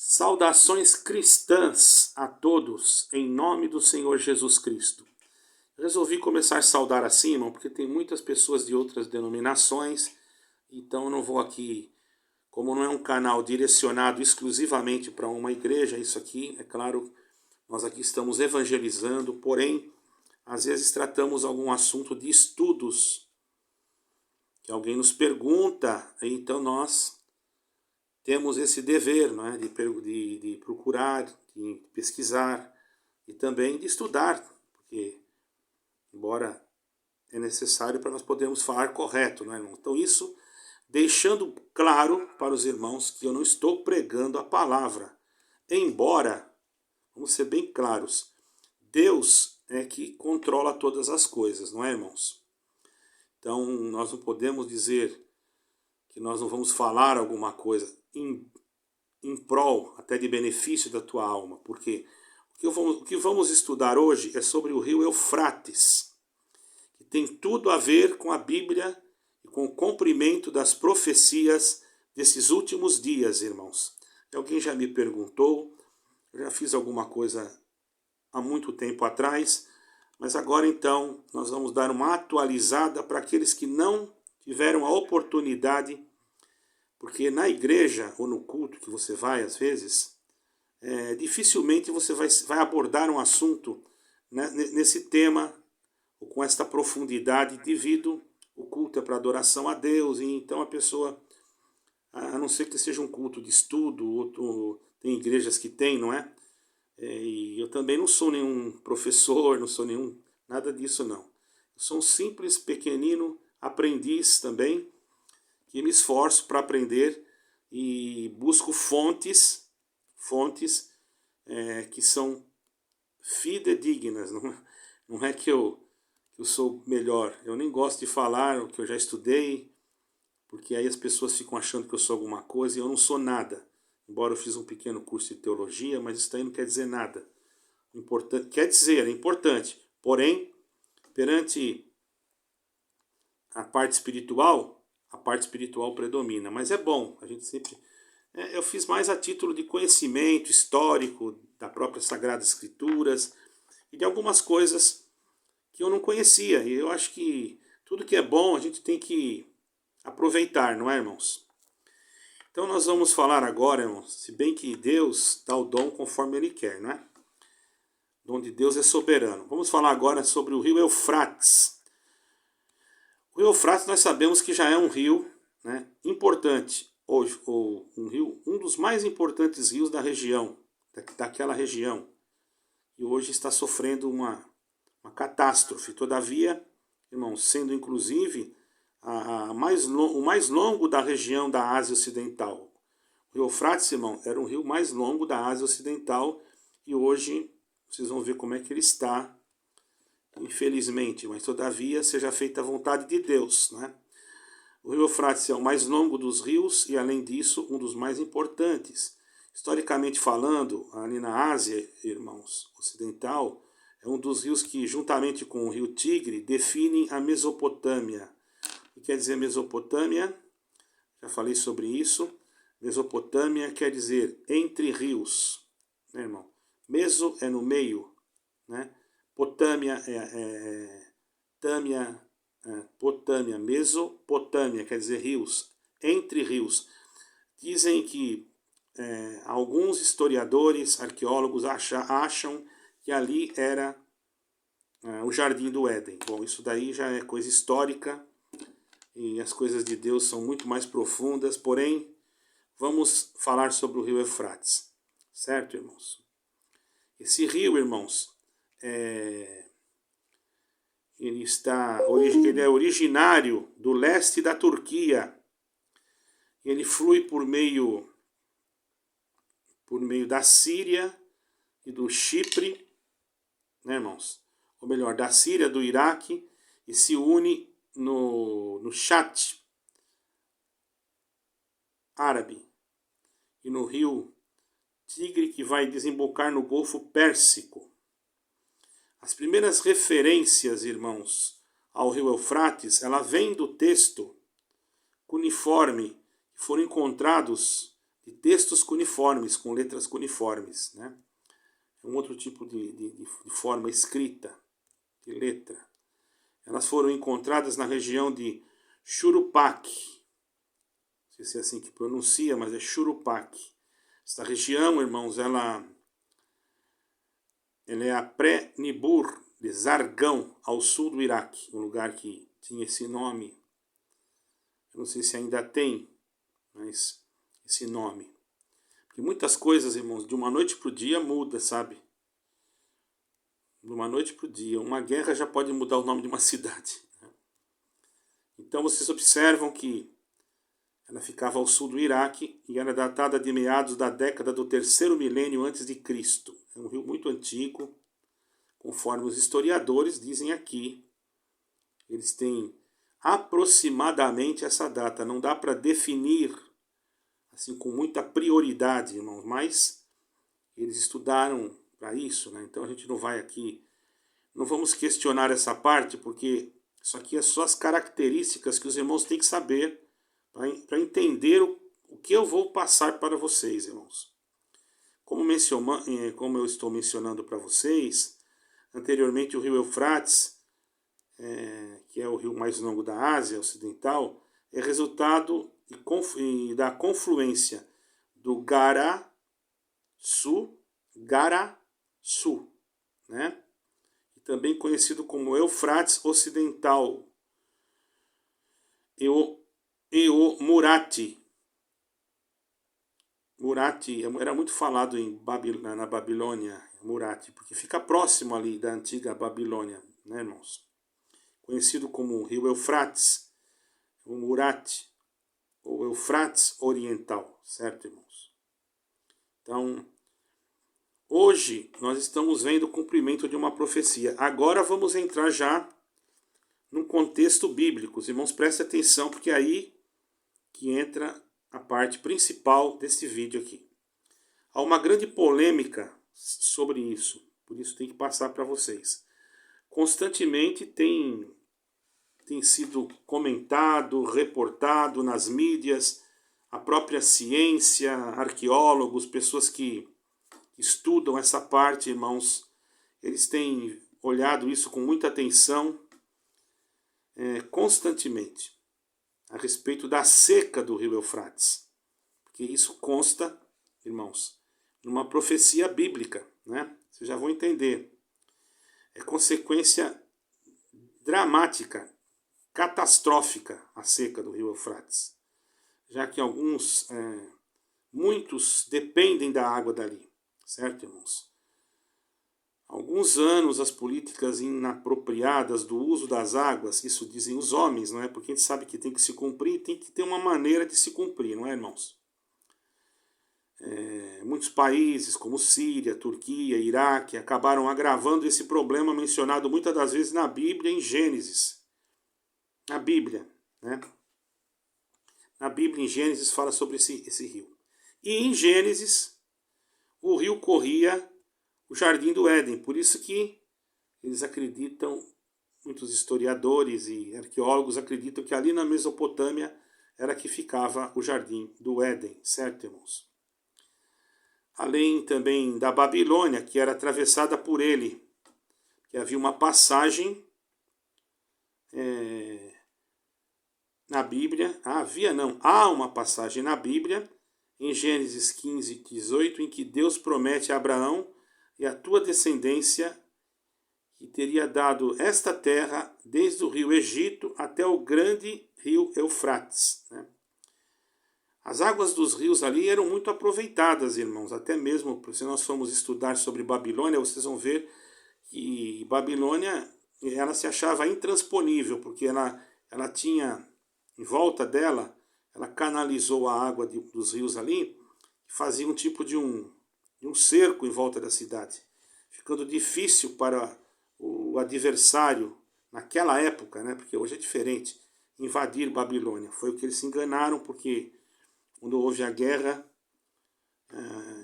Saudações cristãs a todos, em nome do Senhor Jesus Cristo. Resolvi começar a saudar assim, irmão, porque tem muitas pessoas de outras denominações, então eu não vou aqui, como não é um canal direcionado exclusivamente para uma igreja, isso aqui, é claro, nós aqui estamos evangelizando, porém, às vezes tratamos algum assunto de estudos, que alguém nos pergunta, então nós temos esse dever, não é? de procurar, de pesquisar e também de estudar, porque, embora é necessário para nós podermos falar correto, não é, irmão? Então isso, deixando claro para os irmãos que eu não estou pregando a palavra, embora, vamos ser bem claros, Deus é que controla todas as coisas, não é, irmãos? Então nós não podemos dizer que nós não vamos falar alguma coisa em prol, até de benefício da tua alma, porque o que vamos estudar hoje é sobre o rio Eufrates, que tem tudo a ver com a Bíblia e com o cumprimento das profecias desses últimos dias, irmãos. Alguém já me perguntou, eu já fiz alguma coisa há muito tempo atrás, mas agora então nós vamos dar uma atualizada para aqueles que não tiveram a oportunidade. Porque na igreja ou no culto que você vai, às vezes, dificilmente você vai abordar um assunto, né, nesse tema, ou com esta profundidade, devido o culto é para adoração a Deus, e então a pessoa, a não ser que seja um culto de estudo, tem igrejas que tem, não é? E eu também não sou nenhum professor, não sou nada disso não. Eu sou um simples, pequenino aprendiz também, que me esforço para aprender e busco fontes que são fidedignas. Não é que eu sou melhor. Eu nem gosto de falar o que eu já estudei, porque aí as pessoas ficam achando que eu sou alguma coisa e eu não sou nada. Embora eu fiz um pequeno curso de teologia, mas isso aí não quer dizer nada. Quer dizer, é importante. Porém, perante a parte espiritual predomina, mas é bom, a gente sempre... eu fiz mais a título de conhecimento histórico da própria Sagrada Escrituras e de algumas coisas que eu não conhecia, e eu acho que tudo que é bom a gente tem que aproveitar, não é, irmãos? Então nós vamos falar agora, irmãos, se bem que Deus dá o dom conforme Ele quer, não é? O dom de Deus é soberano. Vamos falar agora sobre o rio Eufrates. O rio Eufrates nós sabemos que já é um rio, né, importante, ou um dos mais importantes rios da região, daquela região, e hoje está sofrendo uma catástrofe. Todavia, irmãos, sendo inclusive o mais longo da região da Ásia Ocidental. O rio Eufrates, irmão, era o rio mais longo da Ásia Ocidental, e hoje vocês vão ver como é que ele está, infelizmente, mas todavia seja feita a vontade de Deus, né? O rio Eufrates é o mais longo dos rios e, além disso, um dos mais importantes. Historicamente falando, ali na Ásia, irmãos, ocidental, é um dos rios que, juntamente com o rio Tigre, definem a Mesopotâmia. O que quer dizer Mesopotâmia? Já falei sobre isso. Mesopotâmia quer dizer entre rios, né, irmão? Meso é no meio, né? Potâmia Potâmia, Mesopotâmia, quer dizer rios, entre rios. Dizem que alguns historiadores, arqueólogos acham que ali era o Jardim do Éden. Bom, isso daí já é coisa histórica e as coisas de Deus são muito mais profundas, porém, vamos falar sobre o rio Eufrates, certo, irmãos? Esse rio, irmãos, ele é originário do leste da Turquia. Ele flui por meio da Síria e do Chipre, né, irmãos? Ou melhor, da Síria, do Iraque, e se une no Chat árabe e no rio Tigre, que vai desembocar no Golfo Pérsico. As primeiras referências, irmãos, ao rio Eufrates, ela vem do texto cuneiforme, que foram encontrados de textos cuneiformes, com letras cuneiformes, né? É um outro tipo de forma escrita, de letra. Elas foram encontradas na região de Churupac. Não sei se é assim que pronuncia, mas é Churupac. Esta região, irmãos, ela é a pré-Nibur de Zargão, ao sul do Iraque, um lugar que tinha esse nome. Eu não sei se ainda tem, mas esse nome. Porque muitas coisas, irmãos, de uma noite para o dia muda, sabe? De uma noite para o dia. Uma guerra já pode mudar o nome de uma cidade. Então vocês observam que ela ficava ao sul do Iraque e era datada de meados da década do 3º milênio antes de Cristo. É um rio muito antigo, conforme os historiadores dizem aqui. Eles têm aproximadamente essa data. Não dá para definir assim com muita prioridade, irmãos, mas eles estudaram para isso, né? Então a gente não vai aqui, não vamos questionar essa parte, porque isso aqui é só as características que os irmãos têm que saber para entender o que eu vou passar para vocês, irmãos. Como eu estou mencionando para vocês, anteriormente o rio Eufrates, que é o rio mais longo da Ásia Ocidental, é resultado da confluência do Gara-Su, né? E também conhecido como Eufrates Ocidental, e o Murati. Murati era muito falado na Babilônia, Murati, porque fica próximo ali da antiga Babilônia, né, irmãos? Conhecido como rio Eufrates, o Murati, ou Eufrates Oriental, certo, irmãos? Então, hoje nós estamos vendo o cumprimento de uma profecia. Agora vamos entrar já num contexto bíblico. Os irmãos, prestem atenção, porque é aí que entra a parte principal desse vídeo aqui. Há uma grande polêmica sobre isso, por isso tem que passar para vocês. Constantemente tem sido comentado, reportado nas mídias, a própria ciência, arqueólogos, pessoas que estudam essa parte, irmãos, eles têm olhado isso com muita atenção, constantemente, a respeito da seca do rio Eufrates. Porque isso consta, irmãos, numa profecia bíblica, né? Vocês já vão entender. É consequência dramática, catastrófica, a seca do rio Eufrates. Já que muitos dependem da água dali, certo, irmãos? Há alguns anos as políticas inapropriadas do uso das águas, isso dizem os homens, não é? Porque a gente sabe que tem que se cumprir, tem que ter uma maneira de se cumprir, não é, irmãos? Muitos países como Síria, Turquia, Iraque acabaram agravando esse problema mencionado muitas das vezes na Bíblia, em Gênesis. Na Bíblia, né? Na Bíblia, em Gênesis, fala sobre esse rio. E em Gênesis, o rio corria o Jardim do Éden. Por isso que eles acreditam, muitos historiadores e arqueólogos acreditam que ali na Mesopotâmia era que ficava o Jardim do Éden, certo, irmãos? Além também da Babilônia, que era atravessada por ele, que havia uma passagem na Bíblia, há uma passagem na Bíblia, em Gênesis 15, 18, em que Deus promete a Abraão e a tua descendência que teria dado esta terra desde o rio Egito até o grande rio Eufrates, né? As águas dos rios ali eram muito aproveitadas, irmãos, até mesmo se nós formos estudar sobre Babilônia, vocês vão ver que Babilônia ela se achava intransponível, porque ela tinha, em volta dela, ela canalizou a água dos rios ali, e fazia um tipo de um cerco em volta da cidade, ficando difícil para o adversário, naquela época, né, porque hoje é diferente, invadir Babilônia. Foi o que eles se enganaram, porque quando houve a guerra,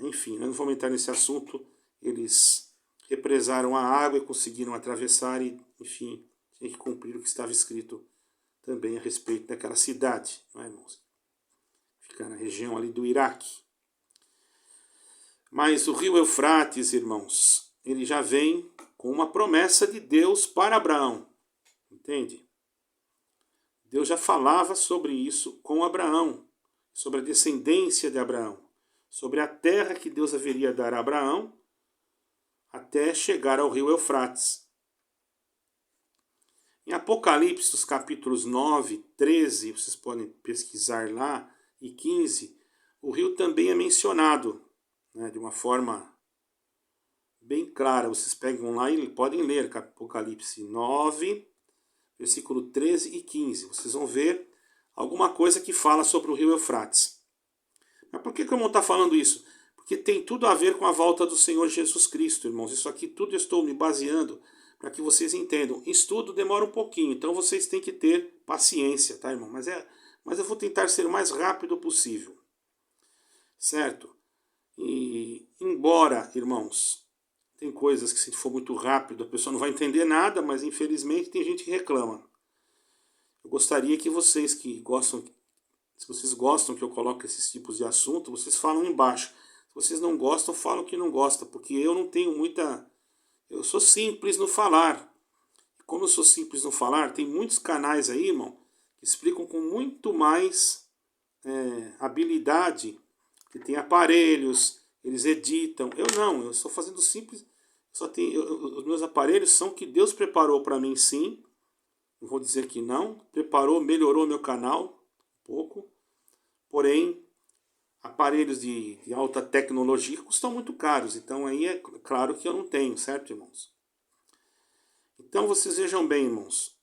enfim, nós não vamos entrar nesse assunto, eles represaram a água e conseguiram atravessar e, enfim, tinha que cumprir o que estava escrito também a respeito daquela cidade, não é, irmãos? Fica na região ali do Iraque. Mas o rio Eufrates, irmãos, ele já vem com uma promessa de Deus para Abraão, entende? Deus já falava sobre isso com Abraão, sobre a descendência de Abraão, sobre a terra que Deus haveria dar a Abraão, até chegar ao rio Eufrates. Em Apocalipse, os capítulos 9, 13, vocês podem pesquisar lá, e 15, o rio também é mencionado, né, de uma forma bem clara. Vocês pegam lá e podem ler Apocalipse 9, versículo 13 e 15. Vocês vão ver alguma coisa que fala sobre o rio Eufrates. Mas por que eu não estou falando isso? Porque tem tudo a ver com a volta do Senhor Jesus Cristo, irmãos. Isso aqui tudo eu estou me baseando para que vocês entendam. Estudo demora um pouquinho, então vocês têm que ter paciência, tá, irmão? Mas eu vou tentar ser o mais rápido possível, certo? E embora, irmãos, tem coisas que se for muito rápido a pessoa não vai entender nada, mas infelizmente tem gente que reclama. Eu gostaria que vocês que gostam, se vocês gostam que eu coloque esses tipos de assunto, vocês falam embaixo. Se vocês não gostam, falam que não gostam, porque eu não tenho muita... Eu sou simples no falar. Como eu sou simples no falar, tem muitos canais aí, irmão, que explicam com muito mais habilidade, que tem aparelhos, eles editam. Eu não, eu estou fazendo simples. Os meus aparelhos são que Deus preparou para mim, sim. Não vou dizer que não. Preparou, melhorou meu canal um pouco. Porém, aparelhos de alta tecnologia custam muito caros. Então aí é claro que eu não tenho, certo, irmãos? Então vocês vejam bem, irmãos.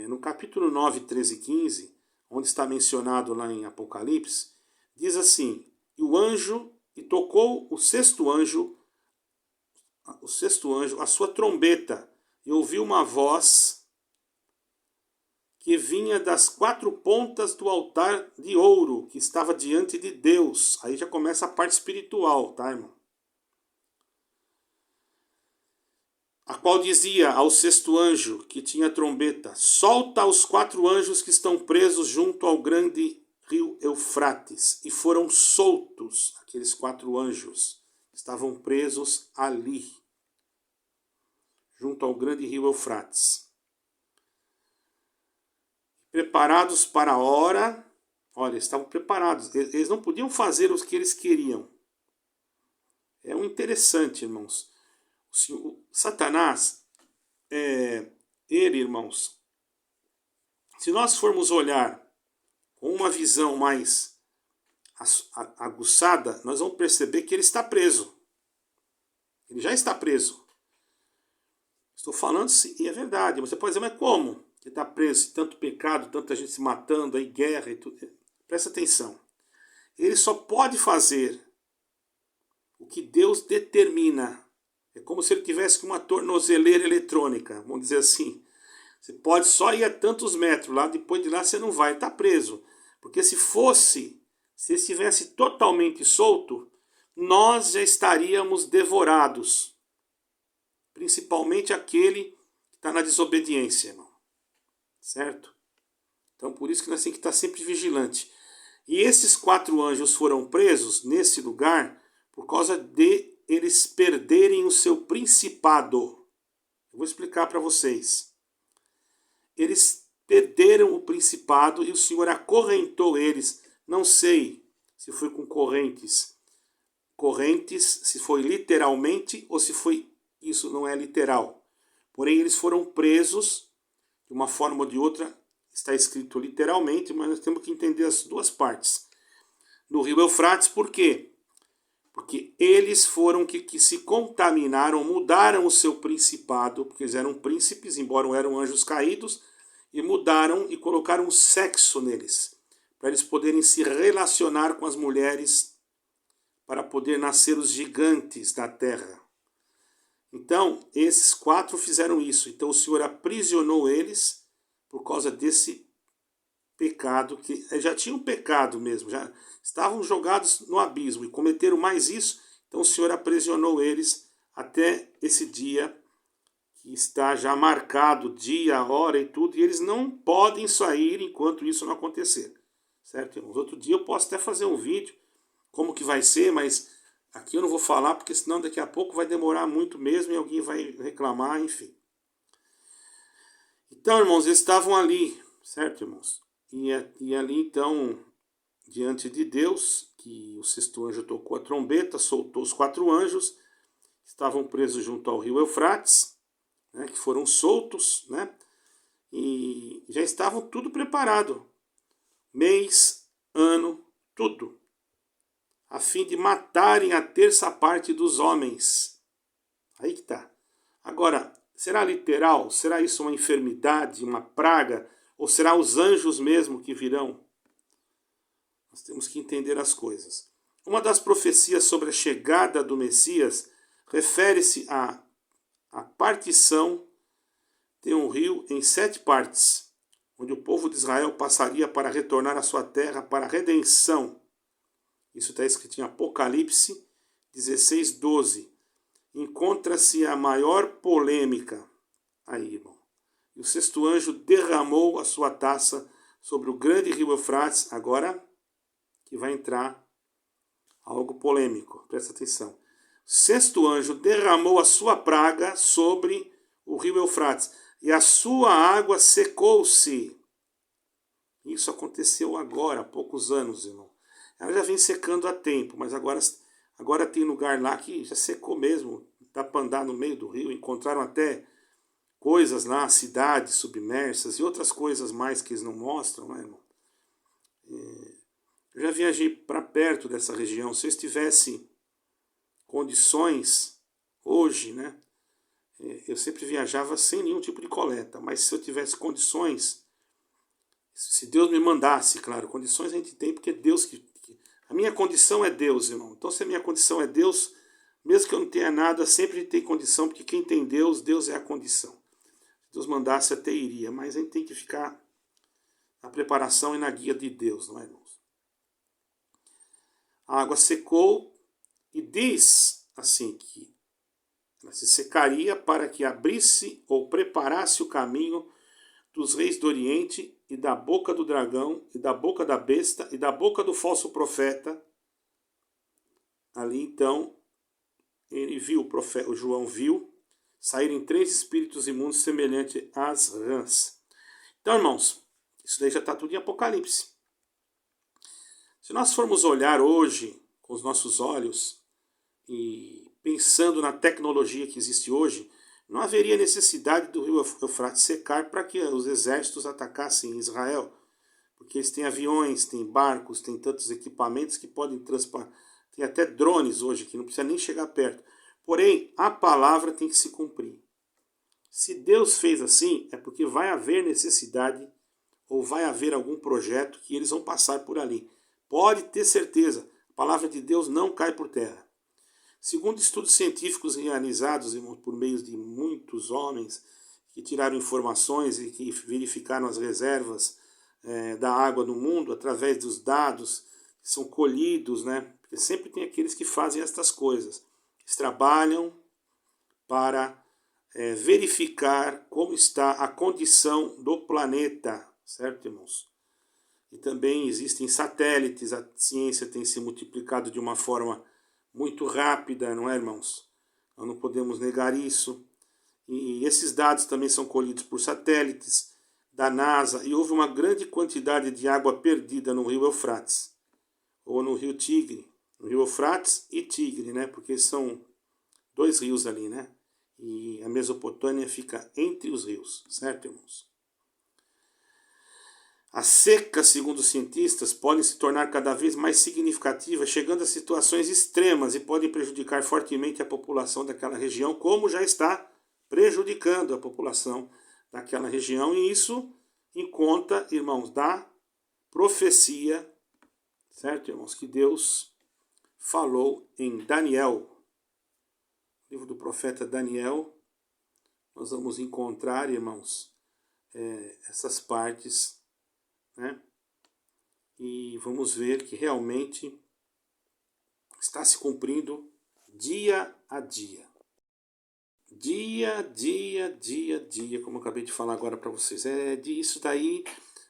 No capítulo 9, 13 e 15, onde está mencionado lá em Apocalipse, diz assim: e tocou o sexto anjo a sua trombeta, e ouviu uma voz que vinha das 4 pontas do altar de ouro que estava diante de Deus. Aí já começa a parte espiritual, tá, irmão? A qual dizia ao sexto anjo que tinha a trombeta: solta os 4 anjos que estão presos junto ao grande rio Eufrates. E foram soltos aqueles 4 anjos que estavam presos ali, junto ao grande rio Eufrates. Preparados para a hora. Olha, estavam preparados. Eles não podiam fazer o que eles queriam. É um interessante, irmãos. O Satanás, ele, irmãos, se nós formos olhar com uma visão mais aguçada, nós vamos perceber que ele está preso. Ele já está preso. Estou falando, e é verdade. Você pode dizer, mas como? Ele está preso, tanto pecado, tanta gente se matando, aí guerra e tudo. Presta atenção. Ele só pode fazer o que Deus determina. É como se ele tivesse com uma tornozeleira eletrônica, vamos dizer assim. Você pode só ir a tantos metros, lá depois de lá você não vai, está preso. Porque se estivesse totalmente solto, nós já estaríamos devorados. Principalmente aquele que está na desobediência, irmão. Certo? Então por isso que nós temos que estar sempre vigilante. E esses 4 anjos foram presos nesse lugar por causa de eles perderem o seu principado. Eu vou explicar para vocês. Eles perderam o principado e o Senhor acorrentou eles. Não sei se foi com correntes, se foi literalmente ou se foi, isso não é literal. Porém, eles foram presos de uma forma ou de outra, está escrito literalmente, mas nós temos que entender as duas partes. No rio Eufrates, por quê? Porque eles foram que se contaminaram, mudaram o seu principado, porque eles eram príncipes, embora eram anjos caídos, e mudaram e colocaram sexo neles, para eles poderem se relacionar com as mulheres, para poder nascer os gigantes da terra. Então, esses 4 fizeram isso. Então o Senhor aprisionou eles por causa desse pecado, que já tinham pecado mesmo, já estavam jogados no abismo e cometeram mais isso. Então o Senhor aprisionou eles até esse dia que está já marcado, dia, hora e tudo, e eles não podem sair enquanto isso não acontecer. Certo, irmãos? Outro dia eu posso até fazer um vídeo como que vai ser, mas Aqui eu não vou falar, porque senão daqui a pouco vai demorar muito mesmo e alguém vai reclamar, enfim. Então, irmãos, eles estavam ali, certo, irmãos? E ali, então, diante de Deus, que o sexto anjo tocou a trombeta, soltou os 4 anjos, estavam presos junto ao rio Eufrates, né, que foram soltos, né? E já estavam tudo preparado. Mês, ano, tudo. A fim de matarem a terça parte dos homens. Aí que tá. Agora, será literal? Será isso uma enfermidade, uma praga? Ou será os anjos mesmo que virão? Nós temos que entender as coisas. Uma das profecias sobre a chegada do Messias refere-se à partição de um rio em 7 partes, onde o povo de Israel passaria para retornar à sua terra para a redenção. Isso está escrito em Apocalipse 16:12. Encontra-se a maior polêmica aí, irmão. E o sexto anjo derramou a sua taça sobre o grande rio Eufrates. Agora que vai entrar algo polêmico, presta atenção. O sexto anjo derramou a sua praga sobre o rio Eufrates, e a sua água secou-se. Isso aconteceu agora, há poucos anos, irmão. Ela já vem secando há tempo, mas agora tem lugar lá que já secou mesmo. Dá para andar no meio do rio. Encontraram até coisas lá, cidades submersas e outras coisas mais que eles não mostram, né, irmão? Eu já viajei para perto dessa região. Se eu tivesse condições hoje, né? Eu sempre viajava sem nenhum tipo de coleta, mas se eu tivesse condições, se Deus me mandasse, claro, condições a gente tem, porque Deus a minha condição é Deus, irmão. Então, se a minha condição é Deus, mesmo que eu não tenha nada, sempre a gente tem condição, porque quem tem Deus, Deus é a condição. Se Deus mandasse, até iria, mas a gente tem que ficar na preparação e na guia de Deus, não é, irmãos? A água secou e diz assim que ela se secaria para que abrisse ou preparasse o caminho dos reis do Oriente e da boca do dragão e da boca da besta e da boca do falso profeta. Ali então ele viu, o João viu saírem 3 espíritos imundos semelhantes às rãs. Então, irmãos, isso daí já está tudo em Apocalipse. Se nós formos olhar hoje com os nossos olhos e pensando na tecnologia que existe hoje, não haveria necessidade do rio Eufrates secar para que os exércitos atacassem Israel, porque eles têm aviões, têm barcos, têm tantos equipamentos que podem transportar. Tem até drones hoje que não precisa nem chegar perto. Porém, a palavra tem que se cumprir. Se Deus fez assim, é porque vai haver necessidade ou vai haver algum projeto que eles vão passar por ali. Pode ter certeza, a palavra de Deus não cai por terra. Segundo estudos científicos realizados por meio de muitos homens que tiraram informações e que verificaram as reservas da água no mundo através dos dados que são colhidos, né? Porque sempre tem aqueles que fazem estas coisas. Eles trabalham para verificar como está a condição do planeta, certo, irmãos? E também existem satélites, a ciência tem se multiplicado de uma forma muito rápida, não é, irmãos? Nós não podemos negar isso. E esses dados também são colhidos por satélites da NASA, e houve uma grande quantidade de água perdida no rio Eufrates, ou no rio Tigre, no rio Eufrates e Tigre, né? Porque são 2 rios ali, né? E a Mesopotâmia fica entre os rios, certo, irmãos? As secas, segundo os cientistas, podem se tornar cada vez mais significativas, chegando a situações extremas e podem prejudicar fortemente a população daquela região, como já está prejudicando a população daquela região. E isso em conta, irmãos, da profecia, certo, irmãos, que Deus falou em Daniel. Livro do profeta Daniel, nós vamos encontrar, irmãos, essas partes, né? E vamos ver que realmente está se cumprindo dia a dia. Dia, como eu acabei de falar agora para vocês. Isso daí,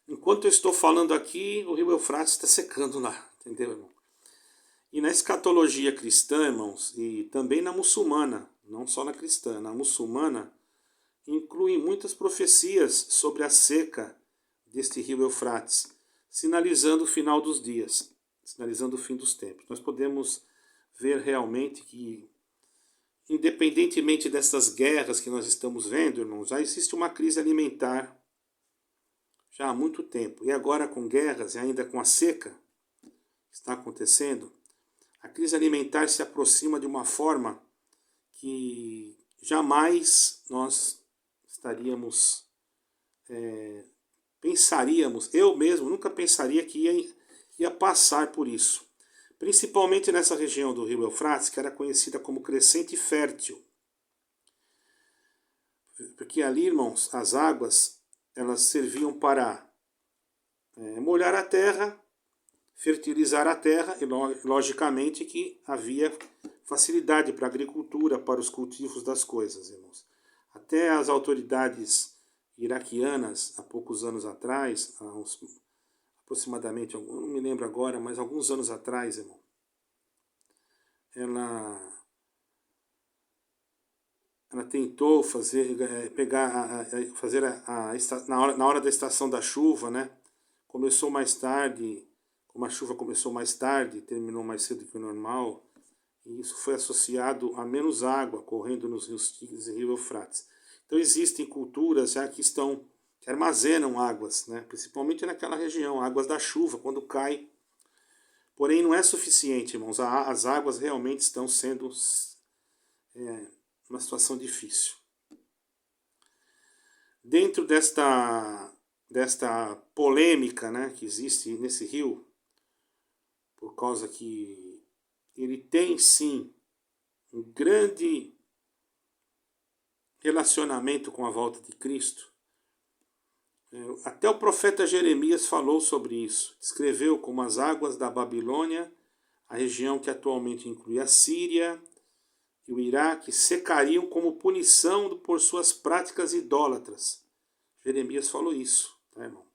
enquanto eu estou falando aqui, o rio Eufrates está secando lá, entendeu, irmão? E na escatologia cristã, irmãos, e também na muçulmana, não só na cristã, na muçulmana, incluem muitas profecias sobre a seca deste rio Eufrates, sinalizando o final dos dias, sinalizando o fim dos tempos. Nós podemos ver realmente que, independentemente dessas guerras que nós estamos vendo, irmãos, já existe uma crise alimentar já há muito tempo. E agora com guerras e ainda com a seca que está acontecendo, a crise alimentar se aproxima de uma forma que jamais nós estaríamos, pensaríamos, eu mesmo nunca pensaria que ia passar por isso. Principalmente nessa região do rio Eufrates, que era conhecida como crescente fértil. Porque ali, irmãos, as águas, elas serviam para molhar a terra, fertilizar a terra, e logicamente que havia facilidade para a agricultura, para os cultivos das coisas, irmãos. Até as autoridades iraquianas, há poucos anos atrás, aproximadamente, eu não me lembro agora, mas alguns anos atrás, irmão, ela tentou fazer, na hora da estação da chuva, né? Começou mais tarde, como a chuva começou mais tarde, terminou mais cedo que o normal, e isso foi associado a menos água correndo nos rios Tigres e rio Eufrates. Então existem culturas já que armazenam águas, né? Principalmente naquela região, águas da chuva, quando cai. Porém, não é suficiente, irmãos. As águas realmente estão sendo uma situação difícil. Dentro desta polêmica, né, que existe nesse rio, por causa que ele tem sim um grande relacionamento com a volta de Cristo. Até o profeta Jeremias falou sobre isso. Descreveu como as águas da Babilônia, a região que atualmente inclui a Síria e o Iraque, secariam como punição por suas práticas idólatras. Jeremias falou isso, tá, irmão?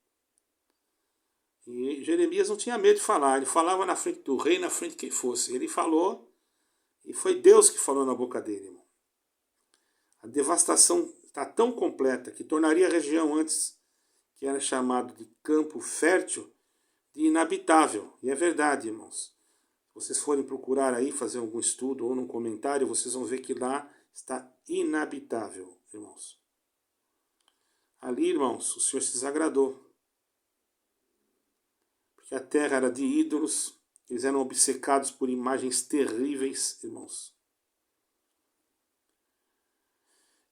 E Jeremias não tinha medo de falar, ele falava na frente do rei, na frente de quem fosse. Ele falou, e foi Deus que falou na boca dele, irmão. A devastação está tão completa que tornaria a região antes, que era chamado de campo fértil, de inabitável. E é verdade, irmãos. Se vocês forem procurar aí, fazer algum estudo ou num comentário, vocês vão ver que lá está inabitável, irmãos. Ali, irmãos, o Senhor se desagradou. Porque a terra era de ídolos, eles eram obcecados por imagens terríveis, irmãos.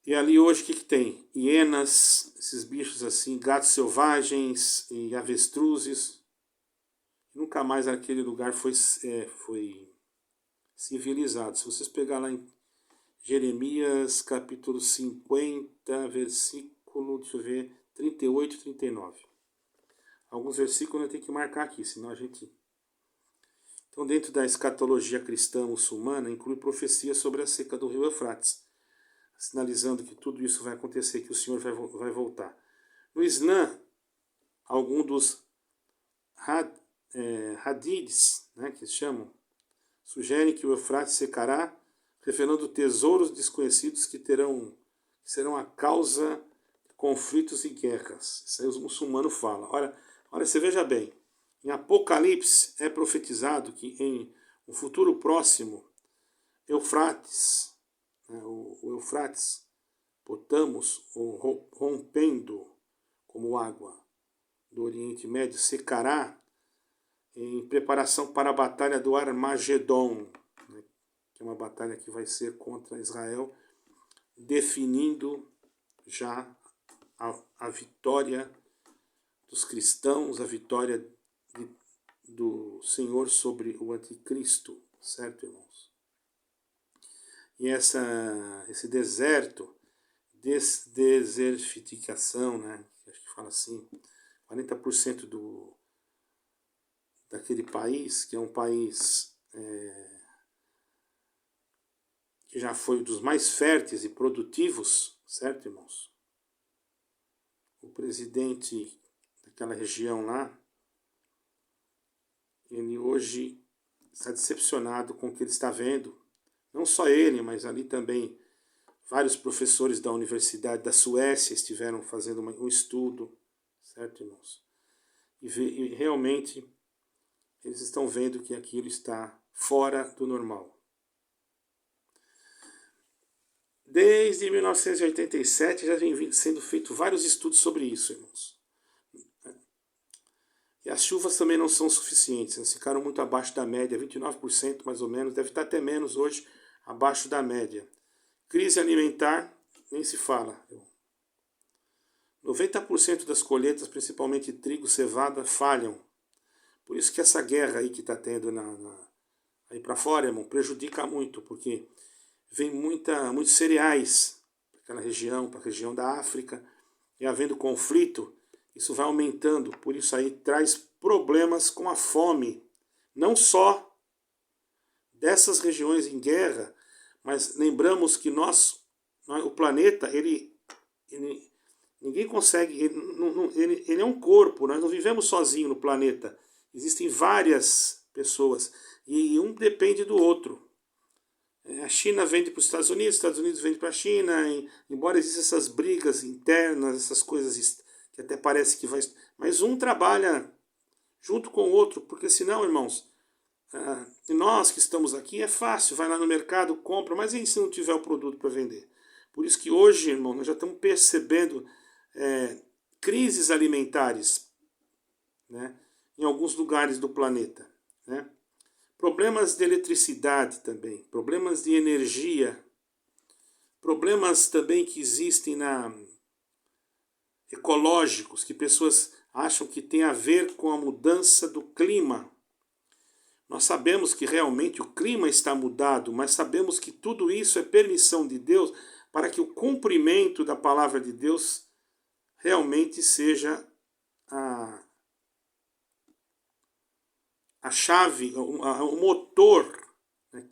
E ali hoje o que tem? Hienas, esses bichos assim, gatos selvagens e avestruzes. Nunca mais aquele lugar foi civilizado. Se vocês pegar lá em Jeremias capítulo 50, versículo, deixa eu ver, 38 e 39. Alguns versículos eu tenho que marcar aqui, senão a gente... Então, dentro da escatologia cristã muçulmana, inclui profecias sobre a seca do rio Eufrates, sinalizando que tudo isso vai acontecer, que o Senhor vai voltar. No Islã, alguns dos hadiths, né, que se chamam, sugerem que o Eufrates secará, revelando tesouros desconhecidos que serão a causa de conflitos e guerras. Isso aí os muçulmanos falam. Olha, você veja bem, em Apocalipse é profetizado que em um futuro próximo, Eufrates, o Eufrates, Potamos, rompendo como água do Oriente Médio, secará em preparação para a batalha do Armagedon, né, que é uma batalha que vai ser contra Israel, definindo já a vitória dos cristãos, a vitória do Senhor sobre o anticristo, certo, irmãos? E esse deserto, desertificação, né, acho que fala assim, 40% daquele país, que é um país que já foi dos mais férteis e produtivos, certo, irmãos? O presidente daquela região lá, ele hoje está decepcionado com o que ele está vendo. Não só ele, mas ali também vários professores da Universidade da Suécia estiveram fazendo um estudo, certo, irmãos? E realmente eles estão vendo que aquilo está fora do normal. Desde 1987 já vem sendo feito vários estudos sobre isso, irmãos. E as chuvas também não são suficientes, elas ficaram muito abaixo da média, 29% mais ou menos, deve estar até menos hoje, abaixo da média. Crise alimentar, nem se fala. 90% das colheitas, principalmente trigo, cevada, falham. Por isso que essa guerra aí que está tendo aí para fora, irmão, prejudica muito, porque vem muitos cereais para aquela região, para a região da África, e havendo conflito, isso vai aumentando, por isso aí traz problemas com a fome, não só dessas regiões em guerra, mas lembramos que o planeta, ninguém consegue, ele é um corpo, nós não vivemos sozinhos no planeta, existem várias pessoas, e um depende do outro. A China vende para os Estados Unidos vende para a China, embora existam essas brigas internas, essas coisas que até parece que vai... Mas um trabalha junto com o outro, porque senão, irmãos, nós que estamos aqui é fácil, vai lá no mercado, compra, mas e se não tiver o produto para vender? Por isso que hoje, irmão, nós já estamos percebendo crises alimentares, né, em alguns lugares do planeta, né? Problemas de eletricidade também, problemas de energia, problemas também que existem ecológicos, que pessoas acham que tem a ver com a mudança do clima. Nós sabemos que realmente o clima está mudado, mas sabemos que tudo isso é permissão de Deus para que o cumprimento da palavra de Deus realmente seja a chave, o motor, né,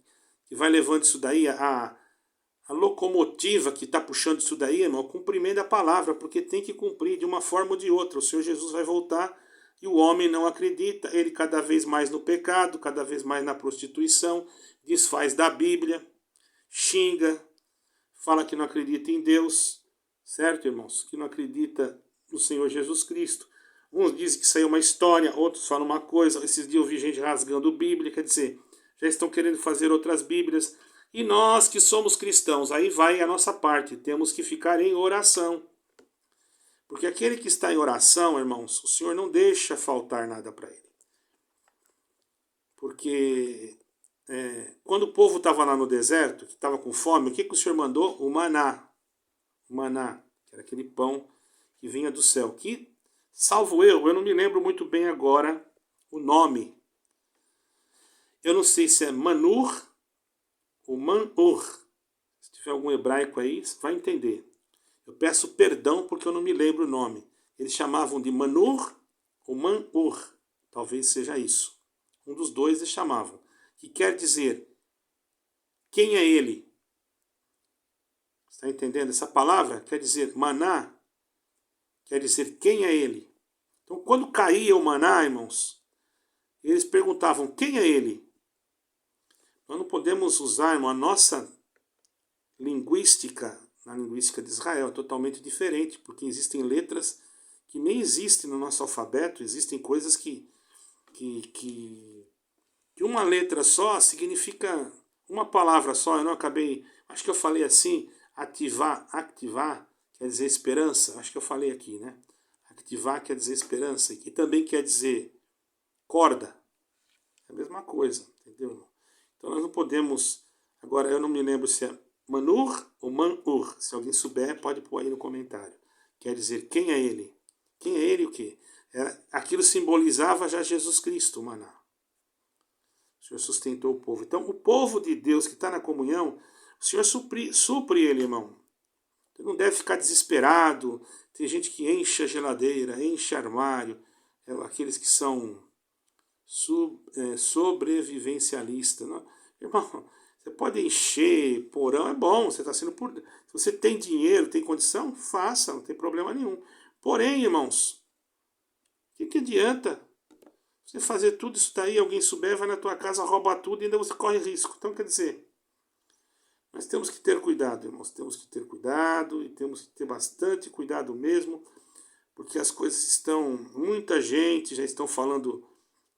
que vai levando isso daí, a locomotiva que está puxando isso daí, irmão, o cumprimento da palavra, porque tem que cumprir de uma forma ou de outra. O Senhor Jesus vai voltar e o homem não acredita, ele cada vez mais no pecado, cada vez mais na prostituição, desfaz da Bíblia, xinga, fala que não acredita em Deus, certo, irmãos? Que não acredita no Senhor Jesus Cristo. Uns dizem que isso aí é uma história, outros falam uma coisa. Esses dias eu vi gente rasgando Bíblia, quer dizer, já estão querendo fazer outras Bíblias. E nós que somos cristãos, aí vai a nossa parte, temos que ficar em oração. Porque aquele que está em oração, irmãos, o Senhor não deixa faltar nada para ele. Porque quando o povo estava lá no deserto, que estava com fome, o que o Senhor mandou? O maná. O maná, que era aquele pão que vinha do céu. Que, salvo eu não me lembro muito bem agora o nome. Eu não sei se é manur ou manur. Se tiver algum hebraico aí, você vai entender. Eu peço perdão porque eu não me lembro o nome. Eles chamavam de manur ou manur. Talvez seja isso. Um dos dois eles chamavam. Que quer dizer, quem é ele? Está entendendo? Essa palavra quer dizer maná, quer dizer quem é ele. Então, quando caía o maná, irmãos, eles perguntavam quem é ele. Nós não podemos usar, irmão, a nossa linguística, na linguística de Israel, é totalmente diferente, porque existem letras que nem existem no nosso alfabeto, existem coisas que uma letra só significa uma palavra só. Eu não acabei, acho que eu falei assim, activar quer dizer esperança, acho que eu falei aqui, né? Activar quer dizer esperança, e também quer dizer corda, é a mesma coisa, entendeu? Então nós não podemos, agora eu não me lembro se é manur ou manur, se alguém souber pode pôr aí no comentário. Quer dizer, quem é ele? Quem é ele o quê? Aquilo simbolizava já Jesus Cristo, o maná. O Senhor sustentou o povo. Então, o povo de Deus que está na comunhão, o Senhor supre ele, irmão. Você não deve ficar desesperado. Tem gente que enche a geladeira, enche armário. Aqueles que são sobrevivencialistas. Não? Irmão, você pode encher porão, é bom. Você está sendo Se você tem dinheiro, tem condição, faça, não tem problema nenhum. Porém, irmãos, o que adianta? Você fazer tudo isso daí, alguém souber, vai na tua casa, rouba tudo e ainda você corre risco. Então, quer dizer, nós temos que ter cuidado, irmãos. Temos que ter cuidado e temos que ter bastante cuidado mesmo, porque as coisas estão... Muita gente já estão falando...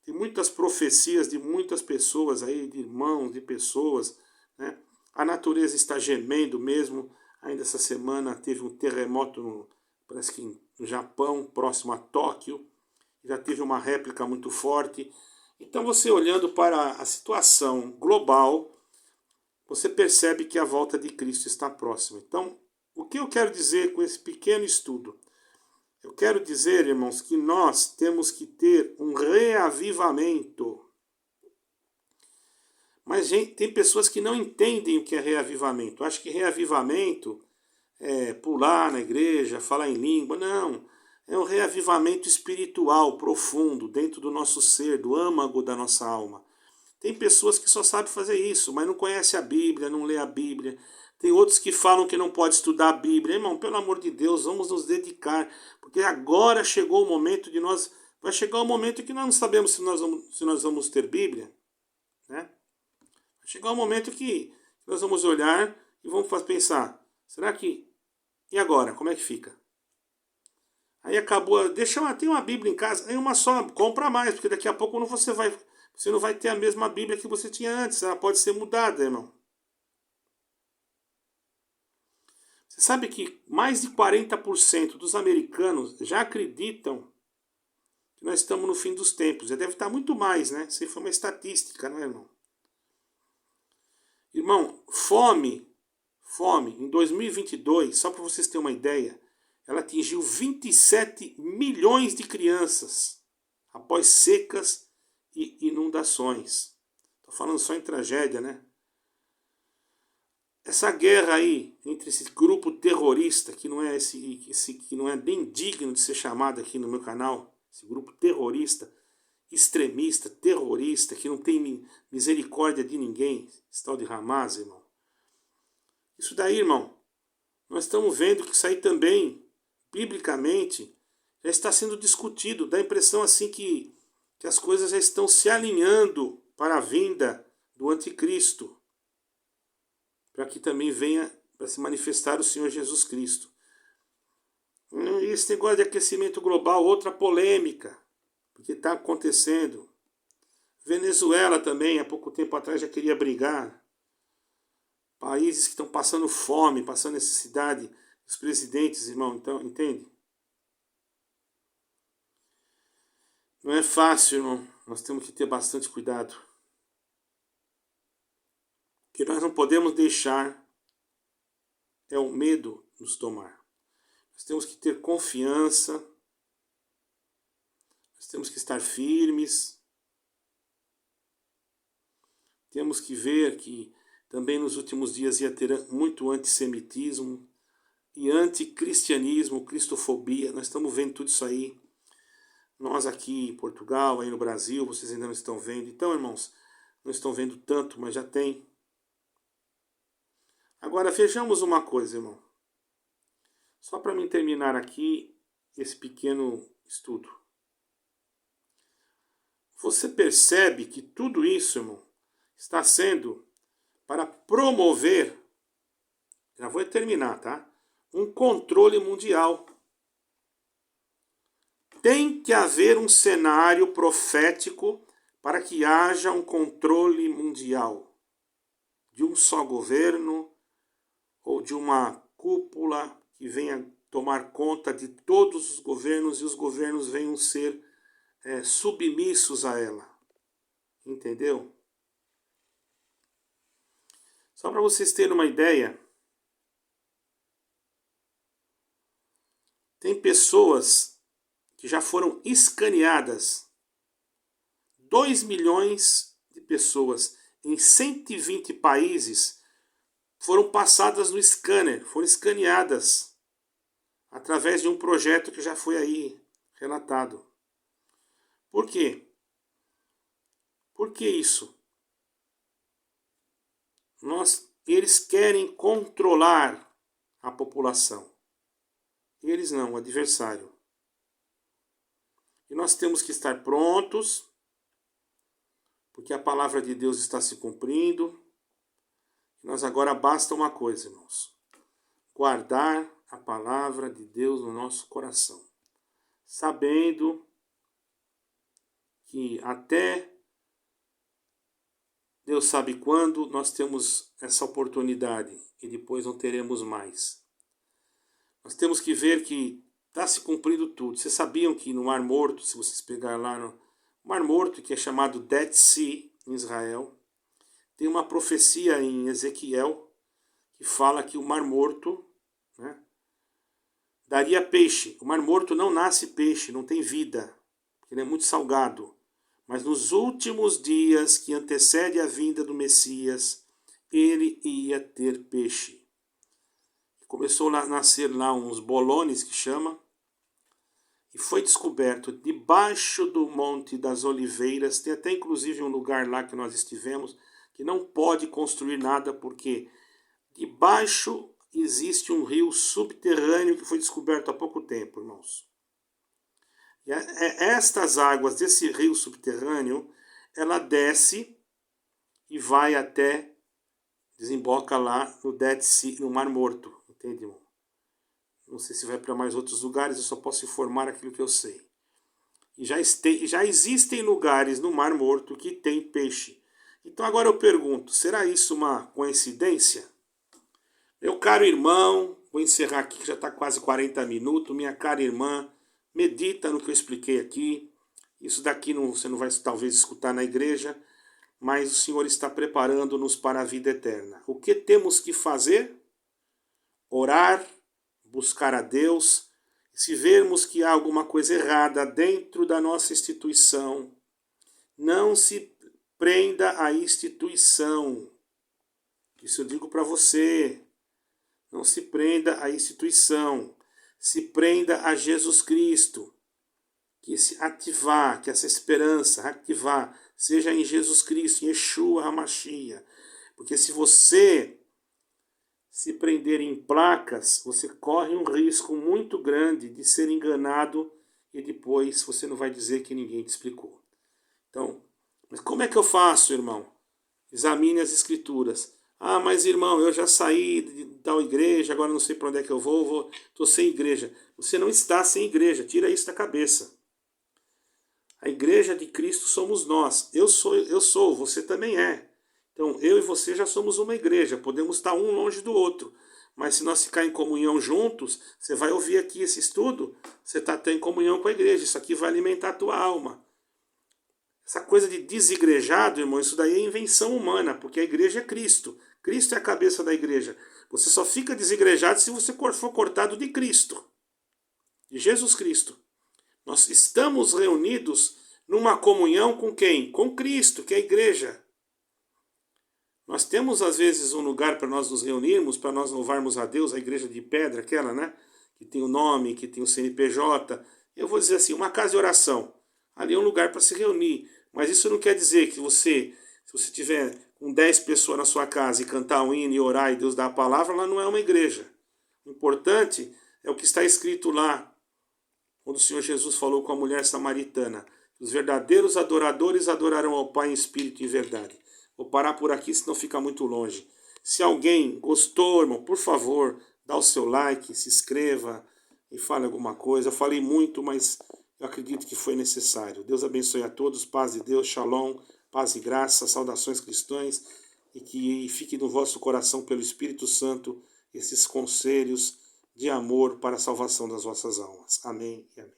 Tem muitas profecias de muitas pessoas aí, de irmãos, de pessoas, né? A natureza está gemendo mesmo. Ainda essa semana teve um terremoto, parece que no Japão, próximo a Tóquio. Já teve uma réplica muito forte. Então você olhando para a situação global, você percebe que a volta de Cristo está próxima. Então, o que eu quero dizer com esse pequeno estudo? Eu quero dizer, irmãos, que nós temos que ter um reavivamento. Mas gente, tem pessoas que não entendem o que é reavivamento. Acho que reavivamento é pular na igreja, falar em língua. Não. É um reavivamento espiritual, profundo, dentro do nosso ser, do âmago da nossa alma. Tem pessoas que só sabem fazer isso, mas não conhecem a Bíblia, não lê a Bíblia. Tem outros que falam que não pode estudar a Bíblia. Irmão, pelo amor de Deus, vamos nos dedicar. Porque agora chegou o momento de nós... Vai chegar o momento que nós não sabemos se nós vamos ter Bíblia. Né? Vai chegar o momento que nós vamos olhar e vamos pensar. Será que... E agora? Como é que fica? Aí acabou... Tem uma Bíblia em casa. Aí uma só. Compra mais, porque daqui a pouco você não vai ter a mesma Bíblia que você tinha antes. Ela pode ser mudada, irmão. Você sabe que mais de 40% dos americanos já acreditam que nós estamos no fim dos tempos. Já deve estar muito mais, né? Isso foi uma estatística, né, irmão? Irmão, fome, em 2022, só para vocês terem uma ideia, ela atingiu 27 milhões de crianças após secas e inundações. Estou falando só em tragédia, né? Essa guerra aí entre esse grupo terrorista, que não é que não é bem digno de ser chamado aqui no meu canal, esse grupo terrorista, extremista, terrorista, que não tem misericórdia de ninguém, esse tal de Hamas, irmão. Isso daí, irmão, nós estamos vendo que isso aí também, biblicamente, já está sendo discutido. Dá a impressão assim que as coisas já estão se alinhando para a vinda do anticristo, para que também venha para se manifestar o Senhor Jesus Cristo. E esse negócio de aquecimento global, outra polêmica, porque está acontecendo. Venezuela também, há pouco tempo atrás, já queria brigar. Países que estão passando fome, passando necessidade, os presidentes, irmão, então, entende? Não é fácil, irmão. Nós temos que ter bastante cuidado. O que nós não podemos deixar é o medo nos tomar. Nós temos que ter confiança. Nós temos que estar firmes. Temos que ver que também nos últimos dias ia ter muito antissemitismo e anticristianismo, cristofobia. Nós estamos vendo tudo isso aí. Nós aqui em Portugal, aí no Brasil, vocês ainda não estão vendo. Então, irmãos, não estão vendo tanto, mas já tem. Agora, vejamos uma coisa, irmão. Só para mim terminar aqui esse pequeno estudo. Você percebe que tudo isso, irmão, está sendo para promover, já vou terminar, tá? Um controle mundial. Tem que haver um cenário profético para que haja um controle mundial de um só governo ou de uma cúpula que venha tomar conta de todos os governos e os governos venham ser submissos a ela. Entendeu? Só para vocês terem uma ideia, tem pessoas que já foram escaneadas. 2 milhões de pessoas em 120 países foram passadas no scanner, foram escaneadas através de um projeto que já foi aí relatado. Por quê? Por que isso? Eles querem controlar a população. Eles não, o adversário. E nós temos que estar prontos porque a palavra de Deus está se cumprindo. Nós agora basta uma coisa, irmãos: guardar a palavra de Deus no nosso coração, sabendo que até Deus sabe quando nós temos essa oportunidade e depois não teremos mais. Nós temos que ver que está se cumprindo tudo. Vocês sabiam que no Mar Morto, se vocês pegarem lá no Mar Morto, que é chamado Dead Sea, em Israel, tem uma profecia em Ezequiel que fala que o Mar Morto, né, daria peixe. O Mar Morto não nasce peixe, não tem vida, porque ele é muito salgado. Mas nos últimos dias que antecede a vinda do Messias, ele ia ter peixe. Começou a nascer lá uns bolones, que chama, e foi descoberto debaixo do Monte das Oliveiras. Tem até inclusive um lugar lá que nós estivemos, que não pode construir nada, porque debaixo existe um rio subterrâneo que foi descoberto há pouco tempo, irmãos. E estas águas desse rio subterrâneo, ela desce e vai até, desemboca lá no Dead Sea, no Mar Morto, entende, irmão? Não sei se vai para mais outros lugares, eu só posso informar aquilo que eu sei. E já existem lugares no Mar Morto que tem peixe. Então agora eu pergunto, será isso uma coincidência? Meu caro irmão, vou encerrar aqui que já está quase 40 minutos. Minha cara irmã, medita no que eu expliquei aqui. Isso daqui você não vai talvez escutar na igreja, mas o Senhor está preparando-nos para a vida eterna. O que temos que fazer? Orar, buscar a Deus. Se vermos que há alguma coisa errada dentro da nossa instituição, não se prenda à instituição. Isso eu digo para você. Não se prenda à instituição. Se prenda a Jesus Cristo. Que se ativar, que essa esperança ativar, seja em Jesus Cristo, em Yeshua HaMashiach. Porque se você se prender em placas, você corre um risco muito grande de ser enganado e depois você não vai dizer que ninguém te explicou. Então, mas como é que eu faço, irmão? Examine as escrituras. Ah, mas irmão, eu já saí de tal igreja, agora não sei para onde é que eu vou, estou sem igreja. Você não está sem igreja, tira isso da cabeça. A igreja de Cristo somos nós. Eu sou, você também é. Então, eu e você já somos uma igreja, podemos estar um longe do outro. Mas se nós ficar em comunhão juntos, você vai ouvir aqui esse estudo, você está em comunhão com a igreja. Isso aqui vai alimentar a tua alma. Essa coisa de desigrejado, irmão, isso daí é invenção humana, porque a igreja é Cristo. Cristo é a cabeça da igreja. Você só fica desigrejado se você for cortado de Cristo, de Jesus Cristo. Nós estamos reunidos numa comunhão com quem? Com Cristo, que é a igreja. Nós temos às vezes um lugar para nós nos reunirmos, para nós louvarmos a Deus, a igreja de pedra, aquela, né? Que tem o nome, que tem o CNPJ. Eu vou dizer assim, uma casa de oração. Ali é um lugar para se reunir. Mas isso não quer dizer que se você tiver com 10 pessoas na sua casa e cantar um hino e orar e Deus dá a palavra, lá não é uma igreja. O importante é o que está escrito lá, quando o Senhor Jesus falou com a mulher samaritana. Os verdadeiros adoradores adorarão ao Pai em espírito e em verdade. Vou parar por aqui, senão fica muito longe. Se alguém gostou, irmão, por favor, dá o seu like, se inscreva e fale alguma coisa. Eu falei muito, mas eu acredito que foi necessário. Deus abençoe a todos, paz de Deus, shalom, paz e graça, saudações cristãs, e que fique no vosso coração pelo Espírito Santo esses conselhos de amor para a salvação das vossas almas. Amém e amém.